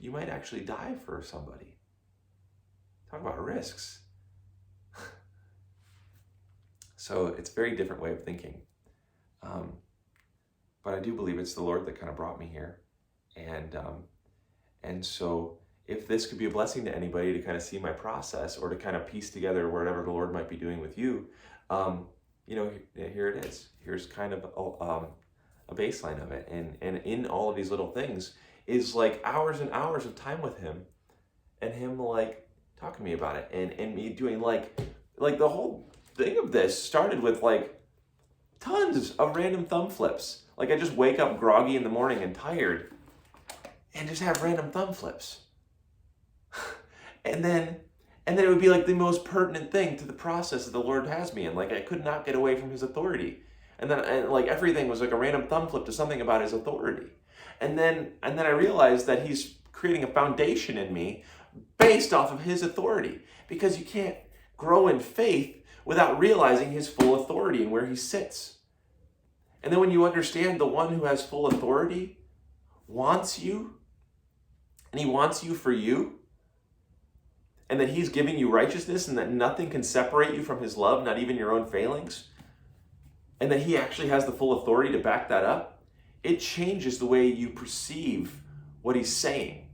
you might actually die for somebody. Talk about risks. So it's a very different way of thinking. But I do believe it's the Lord that kind of brought me here. And so if this could be a blessing to anybody to kind of see my process or to kind of piece together whatever the Lord might be doing with you, here it is. Here's kind of a baseline of it. And in all of these little things is like hours and hours of time with him and him like talking to me about it and me doing like the whole thing of this started with like tons of random thumb flips. Like I just wake up groggy in the morning and tired and just have random thumb flips. And then it would be like the most pertinent thing to the process that the Lord has me in. Like I could not get away from his authority. And like everything was like a random thumb flip to something about his authority. And then I realized that he's creating a foundation in me based off of his authority. Because you can't grow in faith without realizing his full authority and where he sits. And then when you understand the one who has full authority wants you, and he wants you for you, and that he's giving you righteousness and that nothing can separate you from his love, not even your own failings, and that he actually has the full authority to back that up, it changes the way you perceive what he's saying.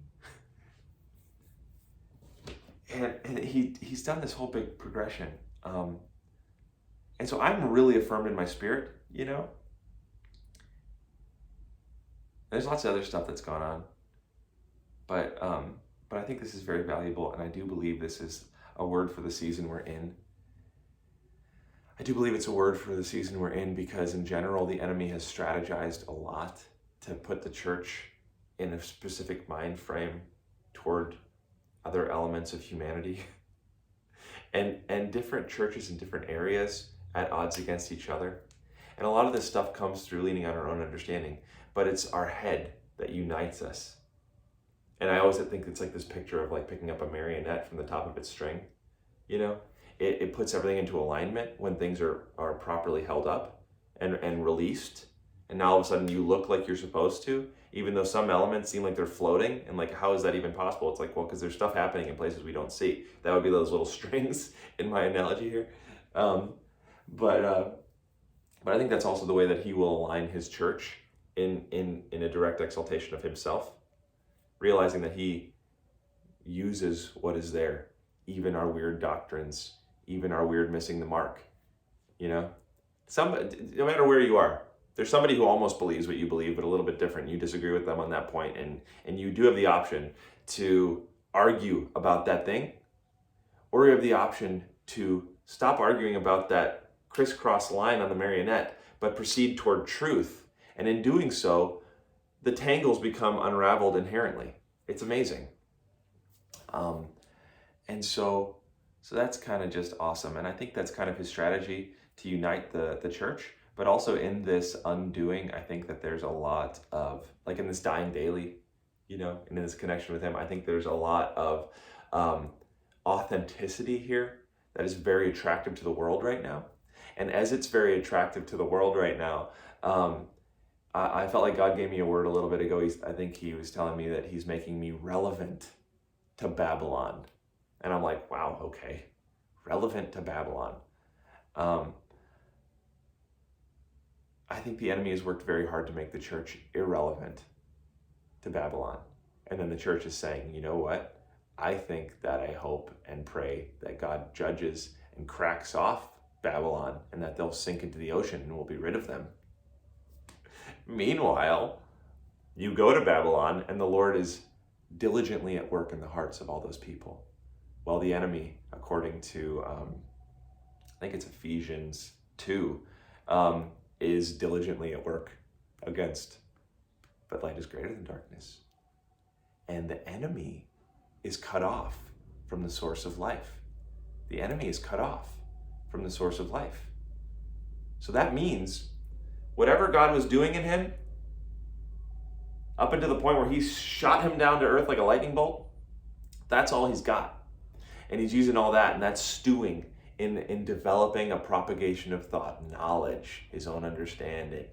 And he's done this whole big progression. And so I'm really affirmed in my spirit, you know? There's lots of other stuff that's gone on. But I think this is very valuable, and I do believe this is a word for the season we're in. I do believe it's a word for the season we're in because in general, the enemy has strategized a lot to put the church in a specific mind frame toward other elements of humanity. and different churches in different areas at odds against each other. And a lot of this stuff comes through leaning on our own understanding, but it's our head that unites us. And I always think it's like this picture of like picking up a marionette from the top of its string, you know? It puts everything into alignment when things are properly held up and released. And now all of a sudden you look like you're supposed to, even though some elements seem like they're floating. And like, how is that even possible? It's like, well, because there's stuff happening in places we don't see. That would be those little strings in my analogy here. But I think that's also the way that he will align his church in a direct exaltation of himself, realizing that he uses what is there, even our weird doctrines, even our weird missing the mark, you know? No matter where you are, there's somebody who almost believes what you believe, but a little bit different. You disagree with them on that point, and you do have the option to argue about that thing, or you have the option to stop arguing about that crisscross line on the marionette, but proceed toward truth. And in doing so, the tangles become unraveled inherently. It's amazing. And so that's kind of just awesome. And I think that's kind of his strategy to unite the church. But also in this undoing, I think that there's a lot of, like in this dying daily, you know, and in this connection with him, I think there's a lot of authenticity here that is very attractive to the world right now. And as it's very attractive to the world right now, I felt like God gave me a word a little bit ago. I think he was telling me that he's making me relevant to Babylon. And I'm like, wow, okay, relevant to Babylon. I think the enemy has worked very hard to make the church irrelevant to Babylon. And then the church is saying, you know what? I think that I hope and pray that God judges and cracks off Babylon and that they'll sink into the ocean and we'll be rid of them. Meanwhile, you go to Babylon and the Lord is diligently at work in the hearts of all those people. While the enemy, according to, I think it's Ephesians 2, is diligently at work against. But light is greater than darkness. And the enemy is cut off from the source of life. The enemy is cut off from the source of life. So that means whatever God was doing in him, up until the point where he shot him down to earth like a lightning bolt, that's all he's got. And he's using all that, and that's stewing in developing a propagation of thought, knowledge, his own understanding.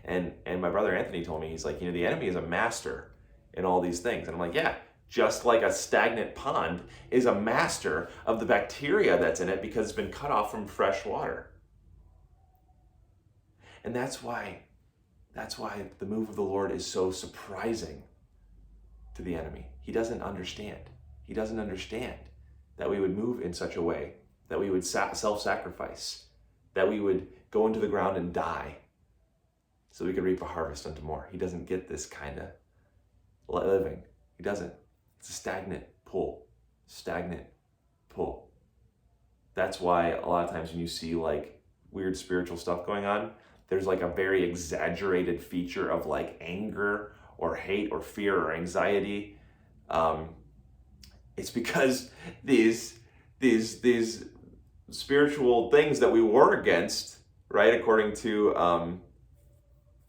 And my brother Anthony told me, he's like, the enemy is a master in all these things. And I'm like, yeah, just like a stagnant pond is a master of the bacteria that's in it because it's been cut off from fresh water. And that's why the move of the Lord is so surprising to the enemy. He doesn't understand. He doesn't understand that we would move in such a way, that we would self-sacrifice, that we would go into the ground and die so we could reap a harvest unto more. He doesn't get this kind of living. He doesn't. It's a stagnant pull. That's why a lot of times when you see like weird spiritual stuff going on, there's like a very exaggerated feature of like anger or hate or fear or anxiety. It's because these spiritual things that we war against, right? According to,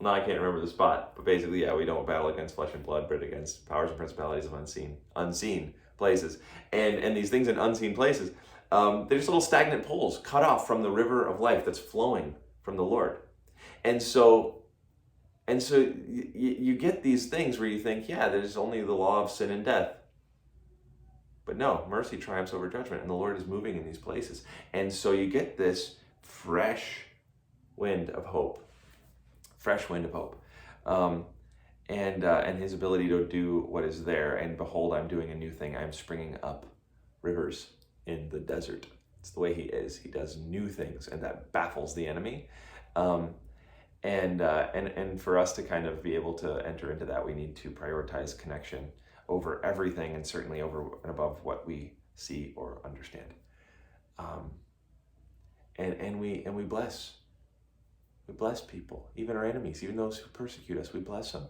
now I can't remember the spot, but basically, yeah, we don't battle against flesh and blood, but against powers and principalities of unseen places. And these things in unseen places, they're just little stagnant pools cut off from the river of life that's flowing from the Lord. And so you get these things where you think, yeah, there's only the law of sin and death. But no, mercy triumphs over judgment, and the Lord is moving in these places. And so you get this fresh wind of hope, fresh wind of hope. And his ability to do what is there. And behold, I'm doing a new thing. I'm springing up rivers in the desert. It's the way he is. He does new things, and that baffles the enemy. And for us to kind of be able to enter into that, we need to prioritize connection over everything, and certainly over and above what we see or understand. And we bless. We bless people, even our enemies, even those who persecute us. We bless them.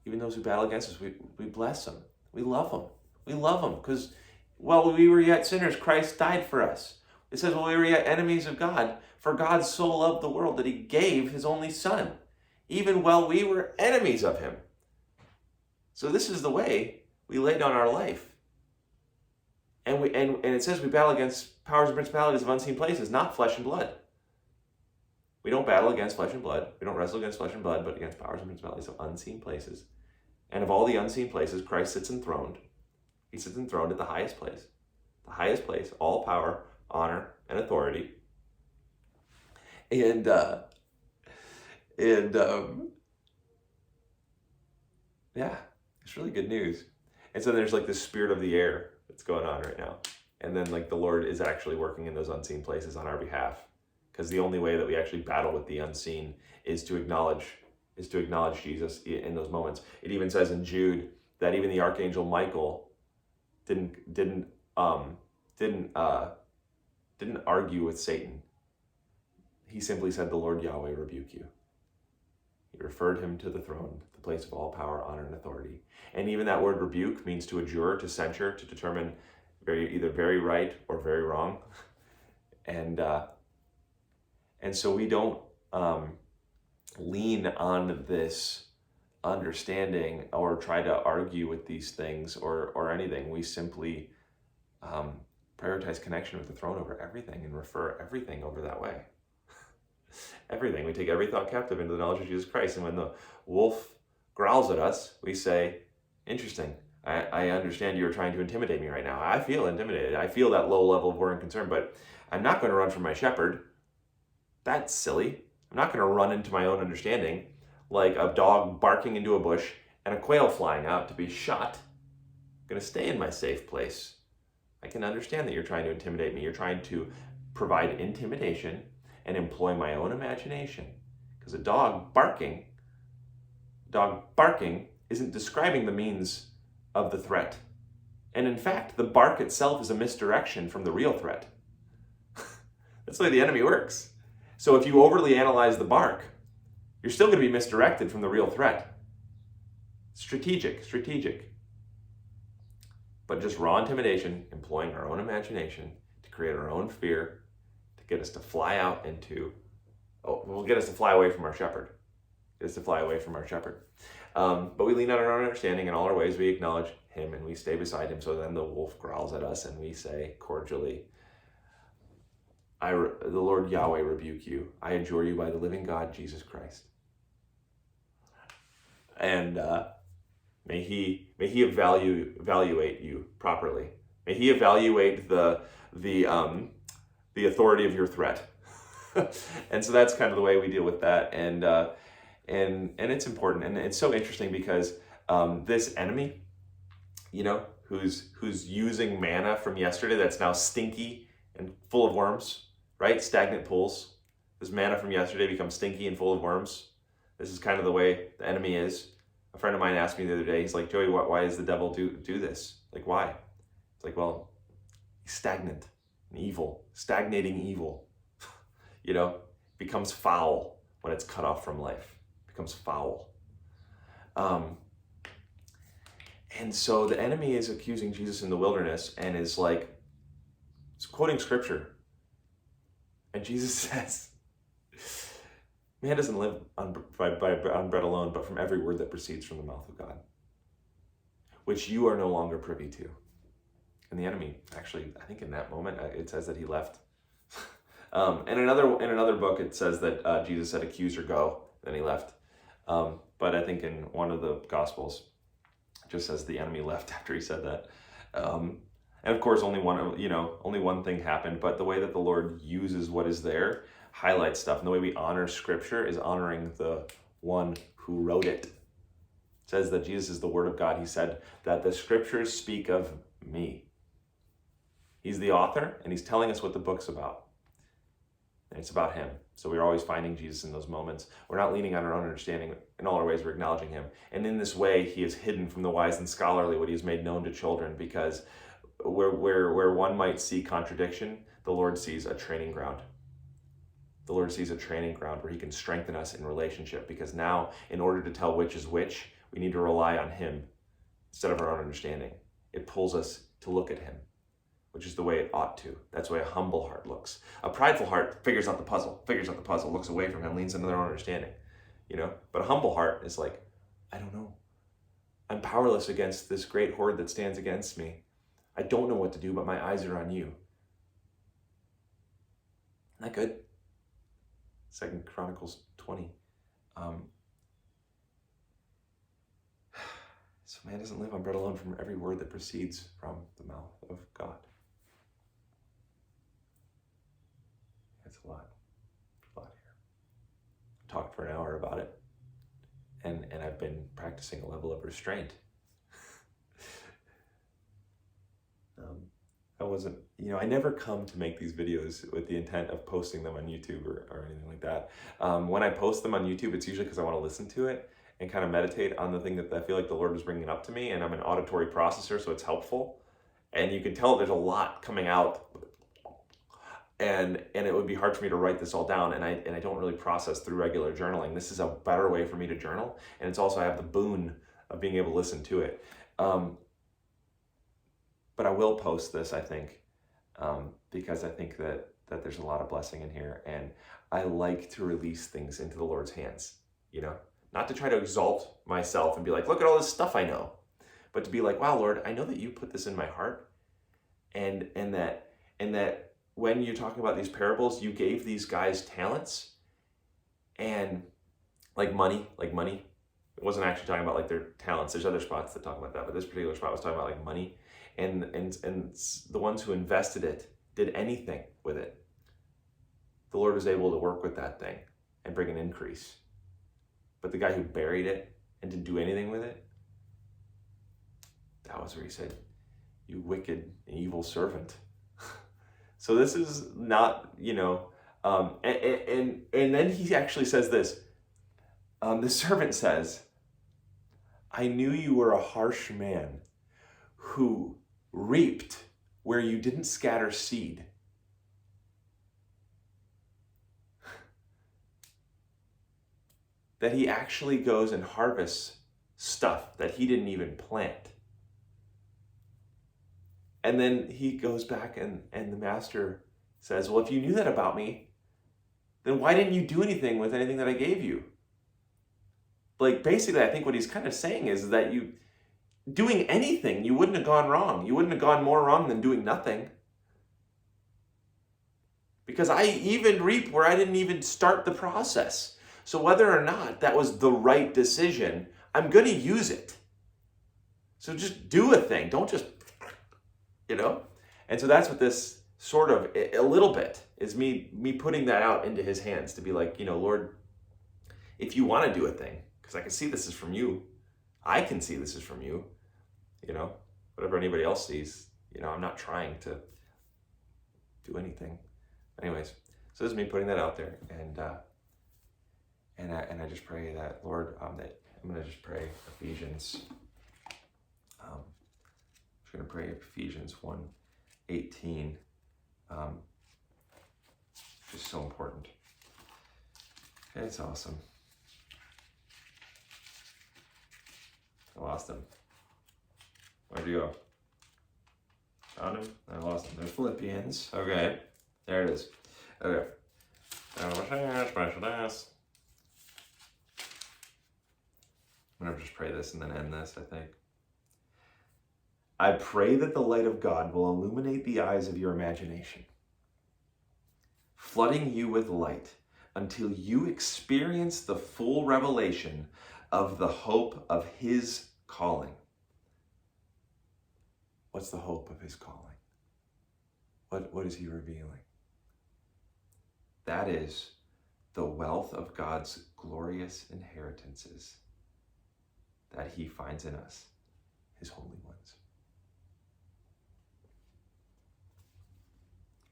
Even those who battle against us, we bless them. We love them. We love them because while we were yet sinners, Christ died for us. It says, while we were yet enemies of God, for God so loved the world that he gave his only son, even while we were enemies of him. So this is the way we lay down our life. And it says we battle against powers and principalities of unseen places, not flesh and blood. We don't battle against flesh and blood. We don't wrestle against flesh and blood, but against powers and principalities of unseen places. And of all the unseen places, Christ sits enthroned. He sits enthroned at the highest place. The highest place, all power, honor, and authority. And yeah, it's really good news. And so there's like this spirit of the air that's going on right now. And then like the Lord is actually working in those unseen places on our behalf. Because the only way that we actually battle with the unseen is to acknowledge Jesus in those moments. It even says in Jude that even the archangel Michael didn't argue with Satan. He simply said, "The Lord Yahweh rebuke you." He referred him to the throne, the place of all power, honor, and authority. And even that word rebuke means to adjure, to censure, to determine either very right or very wrong. And so we don't lean on this understanding or try to argue with these things or anything. We simply prioritize connection with the throne over everything and refer everything over that way. Everything. We take every thought captive into the knowledge of Jesus Christ. And when the wolf growls at us, we say, interesting. I understand you're trying to intimidate me right now. I feel intimidated. I feel that low level of worry and concern, but I'm not going to run from my shepherd. That's silly. I'm not going to run into my own understanding like a dog barking into a bush and a quail flying out to be shot. I'm going to stay in my safe place. I can understand that you're trying to intimidate me. You're trying to provide intimidation and employ my own imagination. Because a dog barking isn't describing the means of the threat. And in fact, the bark itself is a misdirection from the real threat. That's the way the enemy works. So if you overly analyze the bark, you're still going to be misdirected from the real threat. Strategic. But just raw intimidation, employing our own imagination to create our own fear, to get us to fly out into, get us to fly away from our shepherd. But we lean on our own understanding. In all our ways, we acknowledge him and we stay beside him. So then the wolf growls at us and we say cordially, the Lord Yahweh rebuke you. I adjure you by the living God, Jesus Christ. And may he evaluate you properly. May he evaluate the authority of your threat. And so that's kind of the way we deal with that. And it's important. And it's so interesting because this enemy, who's using manna from yesterday that's now stinky and full of worms, right? Stagnant pools. This manna from yesterday becomes stinky and full of worms. This is kind of the way the enemy is. A friend of mine asked me the other day, he's like, Joey, why does the devil do this? Like, why? It's like, well, he's stagnant and evil. Stagnating evil, becomes foul when it's cut off from life. Becomes foul. And so the enemy is accusing Jesus in the wilderness and is like, it's quoting scripture. And Jesus says, man doesn't live on bread alone, but from every word that proceeds from the mouth of God, which you are no longer privy to. And the enemy, actually, I think in that moment, it says that he left. In another book, it says that Jesus said, accuse or go, then he left. But I think in one of the Gospels, it just says the enemy left after he said that. And of course, only one thing happened, but the way that the Lord uses what is there, highlight stuff. And the way we honor Scripture is honoring the one who wrote it. It says that Jesus is the Word of God. He said that the Scriptures speak of me. He's the author, and he's telling us what the book's about. And it's about him. So we're always finding Jesus in those moments. We're not leaning on our own understanding. In all our ways, we're acknowledging him. And in this way, he is hidden from the wise and scholarly what he has made known to children, because where one might see contradiction, the Lord sees a training ground. The Lord sees a training ground where he can strengthen us in relationship, because now, in order to tell which is which, we need to rely on him instead of our own understanding. It pulls us to look at him, which is the way it ought to. That's the way a humble heart looks. A prideful heart figures out the puzzle, looks away from him, leans into their own understanding, But a humble heart is like, I don't know. I'm powerless against this great horde that stands against me. I don't know what to do, but my eyes are on you. Isn't that good? 2 Chronicles 20. So man doesn't live on bread alone, from every word that proceeds from the mouth of God. It's a lot here. I talked for an hour about it, and I've been practicing a level of restraint. I never come to make these videos with the intent of posting them on YouTube or anything like that. When I post them on YouTube, it's usually because I want to listen to it and kind of meditate on the thing that I feel like the Lord was bringing up to me, and I'm an auditory processor, so it's helpful. And you can tell there's a lot coming out, and it would be hard for me to write this all down, and I don't really process through regular journaling. This is a better way for me to journal, and it's also, I have the boon of being able to listen to it. But I will post this, I think, because I think that there's a lot of blessing in here, and I like to release things into the Lord's hands, Not to try to exalt myself and be like, look at all this stuff I know, but to be like, wow, Lord, I know that you put this in my heart, and that when you're talking about these parables, you gave these guys talents, and like money. It wasn't actually talking about like their talents. There's other spots that talk about that, but this particular spot was talking about like money, and the ones who invested it did anything with it. The Lord was able to work with that thing and bring an increase. But the guy who buried it and didn't do anything with it, that was where he said, you wicked and evil servant. So this is not, and then he actually says this. The servant says, I knew you were a harsh man who reaped where you didn't scatter seed. That he actually goes and harvests stuff that he didn't even plant. And then he goes back and the master says, well, if you knew that about me, then why didn't you do anything with anything that I gave you? Like, basically, I think what he's kind of saying is that doing anything, you wouldn't have gone wrong. You wouldn't have gone more wrong than doing nothing. Because I even reap where I didn't even start the process. So whether or not that was the right decision, I'm going to use it. So just do a thing. Don't just, And so that's what this sort of, a little bit, is me putting that out into his hands to be like, Lord, if you want to do a thing, because I can see this is from you. I can see this is from you. Whatever anybody else sees, I'm not trying to do anything. Anyways, so this is me putting that out there, and I just pray that, Lord, that I'm going to just pray Ephesians. I'm just going to pray Ephesians 1:18. Just so important. Okay, it's awesome. I lost him. Where'd you go? Found him? I lost him. There's Philippians. Okay, there it is. Okay. I'm going to just pray this and then end this, I think. I pray that the light of God will illuminate the eyes of your imagination, flooding you with light until you experience the full revelation of the hope of his calling. What's the hope of his calling? What is he revealing? That is the wealth of God's glorious inheritances that he finds in us, his holy ones.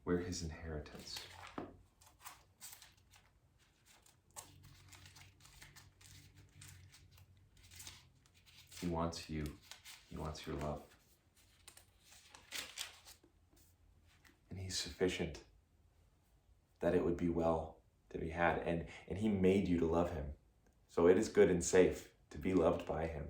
We're his inheritance. He wants you. He wants your love. And he's sufficient that it would be well to be had. And he made you to love him. So it is good and safe to be loved by him.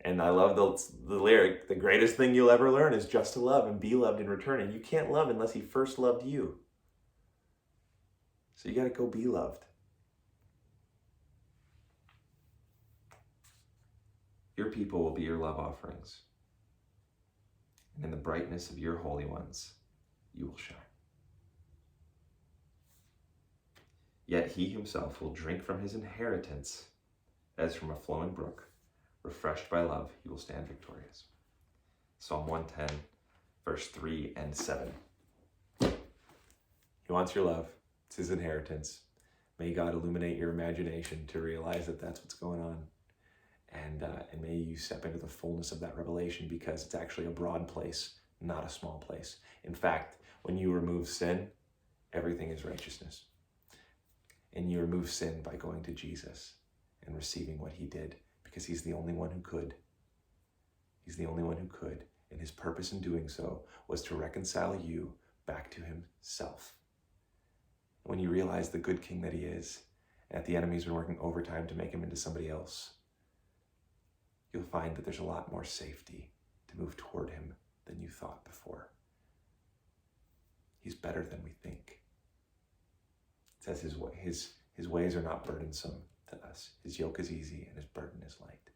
And I love the lyric, the greatest thing you'll ever learn is just to love and be loved in return. And you can't love unless he first loved you. So you got to go be loved. Your people will be your love offerings. And in the brightness of your holy ones, you will shine. Yet he himself will drink from his inheritance as from a flowing brook. Refreshed by love, he will stand victorious. Psalm 110, verse 3 and 7. He wants your love. It's his inheritance. May God illuminate your imagination to realize that that's what's going on. And may you step into the fullness of that revelation, because it's actually a broad place, not a small place. In fact, when you remove sin, everything is righteousness. And you remove sin by going to Jesus and receiving what he did, because he's the only one who could. He's the only one who could. And his purpose in doing so was to reconcile you back to himself. When you realize the good king that he is, and that the enemy's been working overtime to make him into somebody else, you'll find that there's a lot more safety to move toward him than you thought before. He's better than we think. It says his ways are not burdensome to us. His yoke is easy and his burden is light.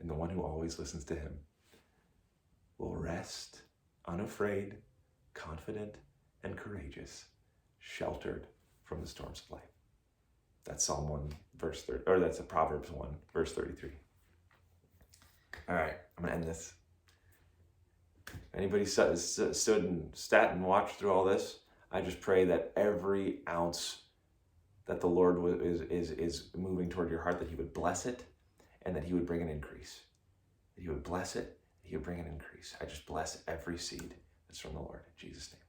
And the one who always listens to him will rest, unafraid, confident, and courageous, sheltered from the storms of life. That's Psalm 1, verse 30, or that's Proverbs 1, verse 33. All right, I'm gonna end this. Anybody stood and sat and watched through all this? I just pray that every ounce that the Lord is moving toward your heart, that he would bless it and that he would bring an increase. That he would bless it, that he would bring an increase. I just bless every seed that's from the Lord in Jesus' name.